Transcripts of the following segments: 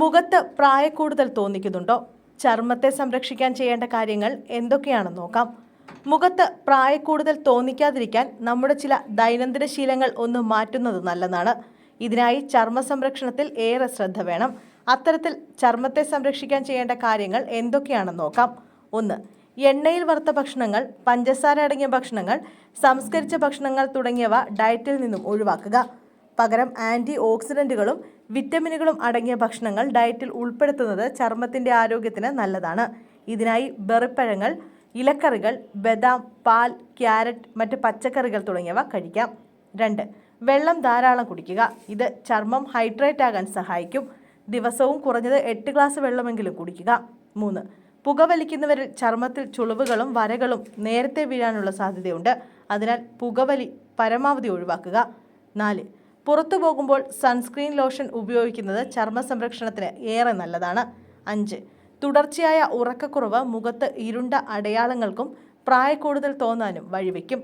മുഖത്ത് പ്രായക്കൂടുതൽ തോന്നിക്കുന്നുണ്ടോ? ചർമ്മത്തെ സംരക്ഷിക്കാൻ ചെയ്യേണ്ട കാര്യങ്ങൾ എന്തൊക്കെയാണെന്ന് നോക്കാം. മുഖത്ത് പ്രായക്കൂടുതൽ തോന്നിക്കാതിരിക്കാൻ നമ്മുടെ ചില ദൈനംദിന ശീലങ്ങൾ ഒന്ന് മാറ്റുന്നത് നല്ലതാണ്. ഇതിനായി ചർമ്മ സംരക്ഷണത്തിൽ ഏറെ ശ്രദ്ധ വേണം. അത്തരത്തിൽ ചർമ്മത്തെ സംരക്ഷിക്കാൻ ചെയ്യേണ്ട കാര്യങ്ങൾ എന്തൊക്കെയാണെന്ന് നോക്കാം. 1. എണ്ണയിൽ വറുത്ത ഭക്ഷണങ്ങൾ, പഞ്ചസാര അടങ്ങിയ ഭക്ഷണങ്ങൾ, സംസ്കരിച്ച ഭക്ഷണങ്ങൾ തുടങ്ങിയവ ഡയറ്റിൽ നിന്നും ഒഴിവാക്കുക. പകരം ആൻറ്റി ഓക്സിഡൻറ്റുകളും വിറ്റമിനുകളും അടങ്ങിയ ഭക്ഷണങ്ങൾ ഡയറ്റിൽ ഉൾപ്പെടുത്തുന്നത് ചർമ്മത്തിൻ്റെ ആരോഗ്യത്തിന് നല്ലതാണ്. ഇതിനായി ബെറിപ്പഴങ്ങൾ, ഇലക്കറികൾ, ബദാം, പാൽ, ക്യാരറ്റ്, മറ്റ് പച്ചക്കറികൾ തുടങ്ങിയവ കഴിക്കാം. 2. വെള്ളം ധാരാളം കുടിക്കുക. ഇത് ചർമ്മം ഹൈഡ്രേറ്റ് ആകാൻ സഹായിക്കും. ദിവസവും കുറഞ്ഞത് 8 ഗ്ലാസ് വെള്ളമെങ്കിലും കുടിക്കുക. 3. പുകവലിക്കുന്നവരിൽ ചർമ്മത്തിൽ ചുളിവുകളും വരകളും നേരത്തെ വീഴാനുള്ള സാധ്യതയുണ്ട്. അതിനാൽ പുകവലി പരമാവധി ഒഴിവാക്കുക. 4. പുറത്തു പോകുമ്പോൾ സൺസ്ക്രീൻ ലോഷൻ ഉപയോഗിക്കുന്നത് ചർമ്മ സംരക്ഷണത്തിന് ഏറെ നല്ലതാണ്. 5. തുടർച്ചയായ ഉറക്കക്കുറവ് മുഖത്ത് ഇരുണ്ട അടയാളങ്ങൾക്കും പ്രായക്കൂടുതൽ തോന്നാനും വഴിവെക്കും.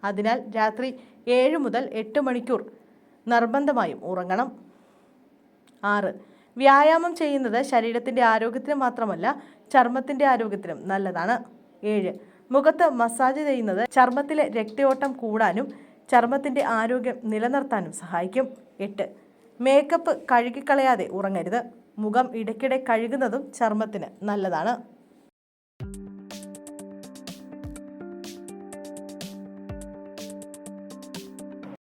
അതിനാൽ രാത്രി 7 മുതൽ 8 മണിക്കൂർ നിർബന്ധമായും ഉറങ്ങണം. 6. വ്യായാമം ചെയ്യുന്നത് ശരീരത്തിൻ്റെ ആരോഗ്യത്തിന് മാത്രമല്ല ചർമ്മത്തിൻ്റെ ആരോഗ്യത്തിനും നല്ലതാണ്. 7. മുഖത്ത് മസാജ് ചെയ്യുന്നത് ചർമ്മത്തിലെ രക്തയോട്ടം കൂടാനും ചർമ്മത്തിൻ്റെ ആരോഗ്യം നിലനിർത്താനും സഹായിക്കും. 8. മേക്കപ്പ് കഴുകിക്കളയാതെ ഉറങ്ങരുത്. മുഖം ഇടയ്ക്കിടെ കഴുകുന്നതും ചർമ്മത്തിന് നല്ലതാണ്.